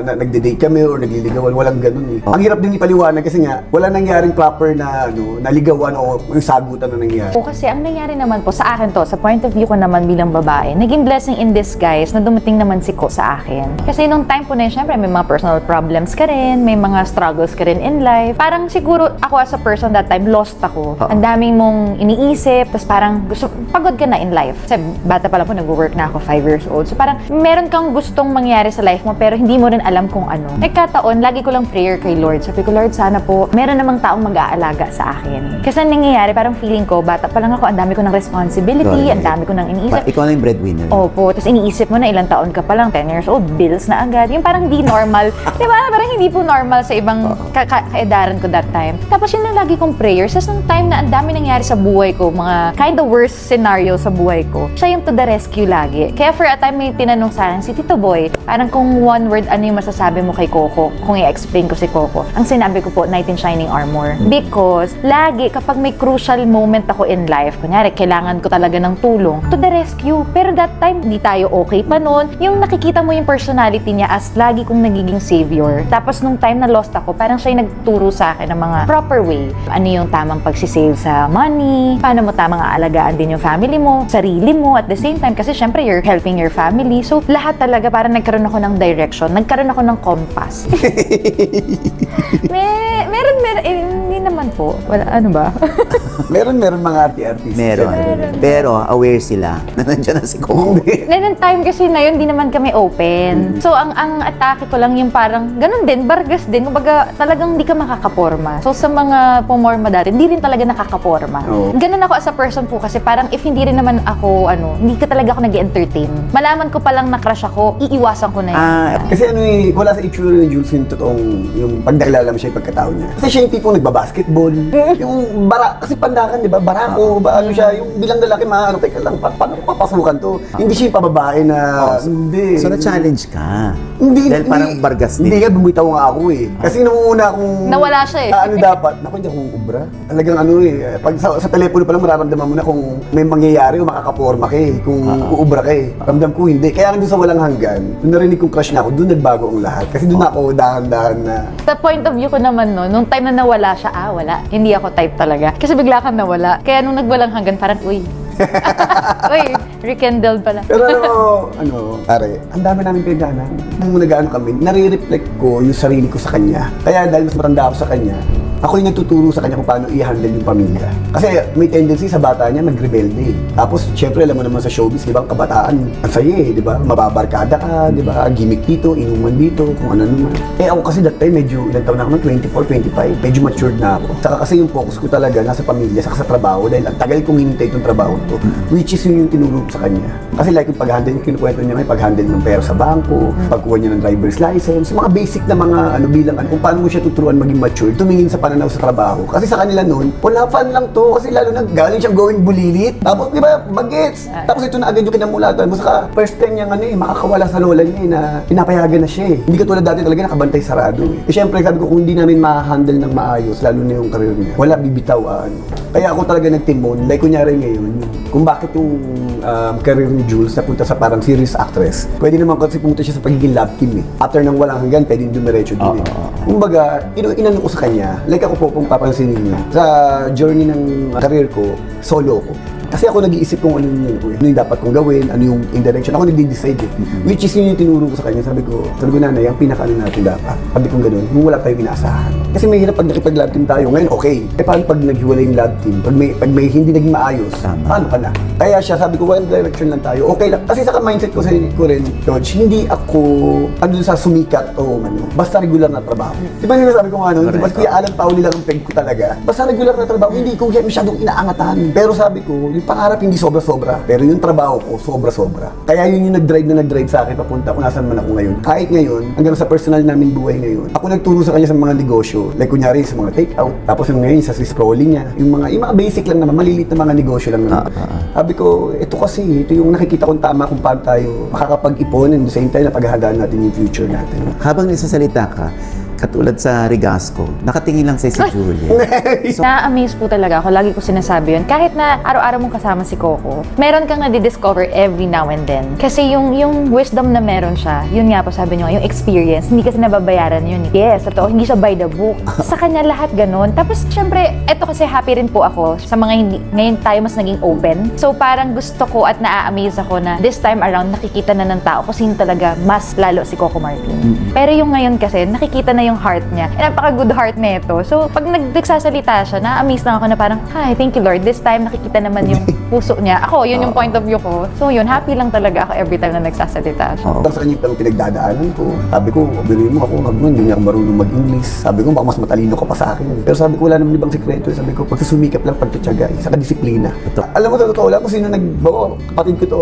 nagde-date kami or nagliligawan, walang ganun eh. Ang hirap din ipaliwanag kasi nga, wala nangyaring proper na naligawan o yung sagutan na nangyari. O kasi ang nangyari naman po sa akin to, sa point of view ko naman bilang babae, naging blessing in disguise na dumating naman si Ko sa akin. Kasi nung time po na yun, syempre may mga personal problems ka rin, may mga struggles ka rin in life. Parang siguro ako as a person that time, lost ako. Ang daming mong iniisip, tapos parang pagod ka na in life. Kasi bata pa lang po, nag-work na ako 5 years old. So parang meron kang gustong mangyari sa life mo pero hindi mo rin alam kung ano. Nagkataon, lagi ko lang prayer kay Lord. Sabi ko, Lord, sana po meron namang taong mag-aalaga sa akin. Kasi ang nangyayari, parang feeling ko, bata pa lang ako, ang dami ko ng responsibility, ang dami ko ng iniisip. Ikaw na yung breadwinner. Opo, tapos iniisip mo na ilang taon ka pa lang, 10 years old, bills na agad. Yung parang hindi normal. Diba? Parang hindi po normal sa ibang kaedaran ko that time. Tapos yun na lagi kong prayers. Tapos nung time na ang dami nangyari sa buhay ko, mga kind of worst scenario sa buhay ko, siya yung to the rescue lagi. Kaya for a time may tinanong sa akin, si Tito Boy, parang kung one word, ano yung masasabi mo kay Coco? Kung i-explain ko si Coco. Ang sinabi ko po, Knight in Shining Armor. Because lagi kapag may crucial moment ako in life, kunyari, kailangan ko talaga ng tulong, to the rescue. Pero that time, hindi tayo okay pa noon. Yung nakikita mo yung personality niya as lagi kong nagiging savior. Tapos nung time na lost ako, parang siya yung nagturo sa akin ng mga proper way. Ano yung tamang pagsisave sa money, paano mo tamang aalagaan din yung family mo, sarili mo at the same time kasi syempre you're helping your family. So lahat talaga parang nagkaroon ako ng direction, nagkaroon ako ng compass. meron, hindi naman po. Wala, ano ba? meron mga artist. Meron. Pero aware sila na nandiyan na si Coco. Noong time kasi na yun, di naman kami open. So, ang atake ko lang yung parang, ganun din, bargas din. Kumbaga, talagang di ka makakaporma. So, sa mga pumorma dati, hindi rin talaga nakakaporma. Ganun ako as a person po kasi parang if hindi rin naman ako, hindi ka talaga ako nag-entertain. Malaman ko palang na-crush ako, iiwasan ko na yun. Kasi wala sa itsura ni Jules yung totoong, yung pagdakilala mo siya yung pagkatao niya. Kasi siya yung tipong nagbabasketball. Yung kasi pandakan, di ba? Barako, ano siya, yung bilang lalaki, teka lang, paano papasukan to? Hindi siya yung pababae na, hindi. So, na-challenge ka? Hindi. Dahil parang bargas din. Hindi nga, bumitaw nga ako eh. Kasi nung una akong... Nawala siya eh. Ano dapat? Naku, hindi akong ubra. Talagang pag sa telepono pa lang, mararamdaman mo na kung may mangyayari o makakaporma ka eh. Kung uubra ka eh. Ramdam ko hindi. Kaya doon sa walang hanggan, nung narinig kong crush na ako, doon nagbago ang lahat. Kasi doon ako dahan-dahan na... Sa point of view ko naman nung time na nawala siya, wala. Hindi ako type talaga. Kasi bigla kang nawala. Kaya nung nagwalang hanggan, parang, uy, rekindled pala. Pero pare, ang dami namin pinagdaanan. Nung nag-ano kami, nare-reflect ko yung sarili ko sa kanya. Kaya dahil mas matanda ako sa kanya, ako yung nagtuturo sa kanya kung paano i-handle yung pamilya. Kasi may tendency sa bata niya mag-rebelde. Tapos, syempre, alam mo naman sa showbiz, di ba, ang kabataan, ang saya di ba? Mababarkada ka, di ba? Gimmick dito, inuman dito, kung ano naman. Ako kasi that time, medyo, ilang taon na ako, 24, 25, medyo matured na ako. Saka kasi yung focus ko talaga nasa pamilya, saka sa trabaho, dahil ang tagal kong hinintay itong trabaho to, which is yung tinuro ko sa kanya. Kasi like yung pag-handle, yung kinukwento niya may pag-handle ng pera sa bangko, pagkuha niya ng driver's license, mga basic na mga bilang kung paano mo siya tuturuan maging mature, tumingin sa pananaw sa trabaho. Kasi sa kanila noon, wala fun lang to. Kasi lalo na galing siyang going bulilit. Tapos, di ba, bagets. Tapos ito na agad yung kinamulatan mo. Saka first time niyang makakawala sa lola niya na pinapayagan na siya eh. Hindi katulad dati talaga nakabantay sarado eh. Siyempre, sabi ko kung hindi namin ma-handle ng maayos, lalo na yung career niya, wala bibitawaan. Kaya ako talaga nagtimon. Like kunyari ngayon, kung bakit yung career ni Jules napunta sa parang serious actress. Pwede naman kasi pumunta siya sa pagiging love team eh. After ng walang hanggan, pwede dumiretso din eh. Kumbaga, inano ko sa kanya, like ako po kung papansinin niyo, sa journey ng career ko, solo ko. Kasi ako nag-iisip kung ano yung dapat kong gawin, ano yung in direction. Ako nag-decide eh. Which is yun yung tinuro ko sa kanya. Sabi ko, nanay, ang pinaka-ano natin dapat. Sabi ko gano'n, kung wala tayong inaasahan. Kasi may hirap pag nakipag-lab team tayo. Ngayon, okay. Paano pag naghiwalay yung lab team? Pag may hindi naging maayos, paano ka na? Kaya siya, sabi ko, one direction lang tayo. Okay lang. Kasi sa mindset ko rin, George, hindi ako sa sumikat o basta regular na trabaho. Di ba sabi ko di ba Kuya Alan Pao nila ang peg ko talaga. Basta regular na trabaho, hindi ko masyadong inaangatan. Pero sabi ko, yung pangarap hindi sobra-sobra. Pero yung trabaho ko, sobra-sobra. Kaya yun yung nag-drive sa akin papunta kung nasan man ako ngayon. Kahit ngayon, hanggang sa personal namin buhay ngayon, ako nagturo sa kanya sa mga negosyo. Like kunyari sa mga take-out. Tapos yung ngayon sa Swiss crawling niya. Yung mga basic lang naman, maliliit na mga negosyo lang naman. Sabi ko, ito yung nakikita kong tama kung paano tayo makakapag-ipon and the same time na paghahandaan natin yung future natin. Habang nagsasalita ka, Katulad sa Rigasco, nakatingin lang si Juliet. Na-amaze po talaga ako. Lagi ko sinasabi yun. Kahit na araw-araw mong kasama si Coco, meron kang nadidiscover every now and then. Kasi yung wisdom na meron siya, yun nga po sabi nyo, yung experience, hindi kasi nababayaran yun. Yes, totoo, hindi siya by the book. Sa kanya lahat ganun. Tapos, syempre, eto kasi happy rin po ako sa mga hindi, ngayon tayo mas naging open. So, parang gusto ko at na-amaze ako na this time around, nakikita na ng tao kung sino talaga mas lalo si Coco Martin. Pero yung ngayon kasi, nakikita na yung heart niya. Napaka-good heart nito. So, pag nagsasalita siya, na-amaze lang ako na parang, hi, thank you Lord. This time, nakikita naman yung puso niya. Ako, yun yung point of view ko. So, yun, happy lang talaga ako every time na nagsasalita siya. Sa kanya pang pinagdadaanan ko. Sabi ko, biruin mo ako, hindi niya ako marunong mag-English. Sabi ko, baka mas matalino ka pa sa akin. Pero sabi ko, wala naman ibang sikreto. Sabi ko, pagsusumikap lang, pagtutsaga, saka disiplina. Alam mo, sa totoo lang, kung sino nagbawa, kapatid ko to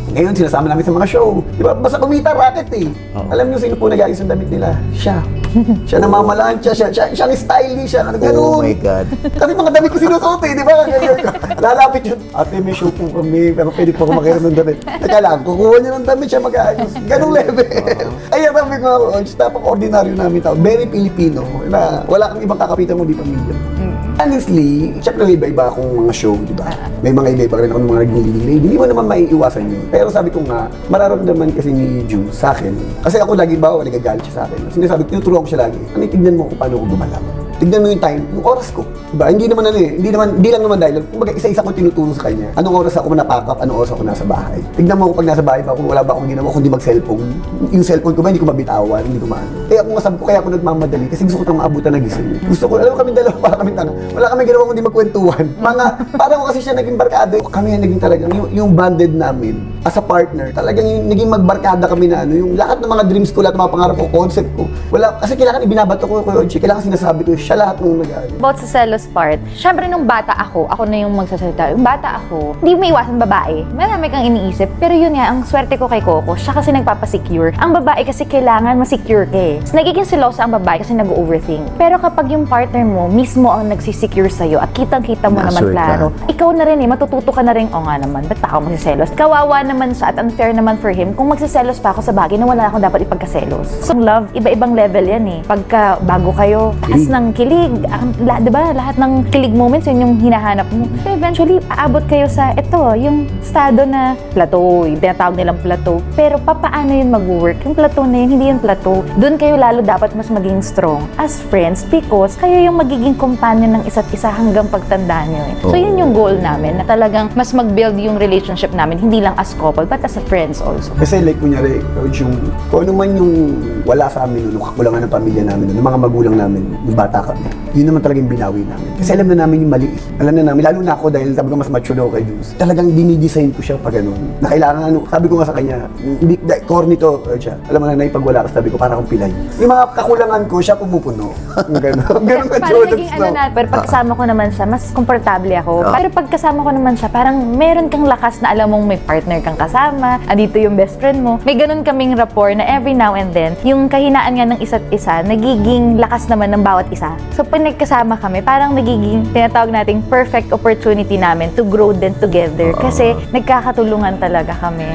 Ngayon, sinasama namin sa mga show. Di ba? Basta kumita racket eh. Alam niyo sino po nag-ayos ng damit nila? Siya. Siya namamalansya, siya ang stylish, siya. Ganun. Oh my God. Kasi mga damit ko sinusuot eh, di ba? Lalapit yun. Ate, may show po kami, pero pwede po ako makiram ng damit. Teka lang, kukuha niya ng damit, siya mag-aayos. Ganung level. Ay, sabi ko, napaka-ordinaryo namin tao. Very Filipino. Na wala kang ibang kakapitan mo, di pamilya. Honestly, syempre may iba-iba akong mga show, di ba? May mga iba-iba rin ako ng mga naging lady. Hindi mo naman maiiwasan yun. Pero sabi ko nga, mararamdaman kasi ni June sa akin. Kasi ako lagi ba, nagagalit siya sa akin. Sinasabi ko, tinuturuan ko siya lagi. Ano, tignan mo kung paano ko gumalang. Tignan mo yung time, yung oras ko. Diba? Hindi lang naman dahil, kumbaga isa-isa ko tinuturo sa kanya. Anong oras ako na-pack up, anong oras ako nasa bahay. Tignan mo kung pag nasa bahay ba ako, wala ba akong ginawa, kundi mag-cellphone. Yung cellphone ko ba, hindi ko mabitawan, hindi ko maano. Kaya kung masabi ko, kaya ako nagmamadali, kasi gusto ko itong maabutan na gising. Gusto ko, alam mo kami dalawa, para kami tanga. Wala kami ginawa kundi magkwentuhan. Parang kasi siya naging barkada. Kami yung naging talagang, yung bonded namin, as a partner, talagang yung naging magbarkada kami na yung lahat ng mga dreams ko, lahat ng mga pangarap ko, concept ko. Wala, kasi kailangan ibinabato ko, kailangan sinasabi ko, siya lahat ng nag-aayos. About sa selos part, syempre nung bata ako na yung magsasalita. Yung bata ako, hindi mo iwasan babae. Marami kang iniisip. Pero yun nga, ang swerte ko kay Coco, siya kasi nagpapasecure. Ang babae kasi kailangan masecure ka eh. So, nagiging selosa ang babae kasi nag-overthink. Pero kapag yung partner mo, mismo ang nagsisecure sa'yo at kitang-kita mo naman Na-assure klaro, ikaw na rin eh, matututo ka na rin, o nga naman, ba't ako magsiselos? Kawawa naman siya at unfair naman for him kung magsiselos pa ako sa bagay na wala akong dapat ipagkaselos. So, love, iba-ibang level yan eh. Pagka bago kayo, taas ng kilig, diba? Lahat ng kilig moments, yun yung hinahanap mo. So eventually, aabot kayo sa yung estado na plateau, yung tinatawag nilang plateau. Pero paano yun mag-work? Yung plateau na yun, hindi yung plateau. Doon kayo lalo dapat mas maging strong as friends because kayo yung magiging companion ng isa't isa hanggang pagtanda nyo eh. So yun yung goal namin, na talagang mas mag-build yung relationship namin, hindi lang as couple, but as a friends also. Kasi like kunyari, Coach, kung ano man yung wala sa amin, nung kakulangan ng pamilya namin, ng mga magulang namin, yung bata kami, yun naman talagang binawi namin. Kasi alam na namin yung mali. Alam na namin, lalo na ako dahil sabi ko mas mature ako kay Jules. Talagang dinidesign ko siya pa ganun. Na kailangan sabi ko nga sa kanya, hindi, core nito, siya. Alam mo na, pag wala ka, sabi ko, para akong pilay. Yung mga kakulangan ko, siya pumupuno. Ganun. Ganun ka, Parang naging pero pag kasama ko naman siya, mas komportable ako. Pero pag kasama ko naman siya, parang meron kang lakas na alam mong may partner kang kasama, andito yung best friend mo. May ganun kaming rapport na every now and then, yung kahinaan nga ng isa't isa, nagiging lakas naman ng bawat isa. So pag nagkasama kami, parang nagiging tinatawag nating perfect opportunity namin to grow then together kasi nagkakatulungan talaga kami.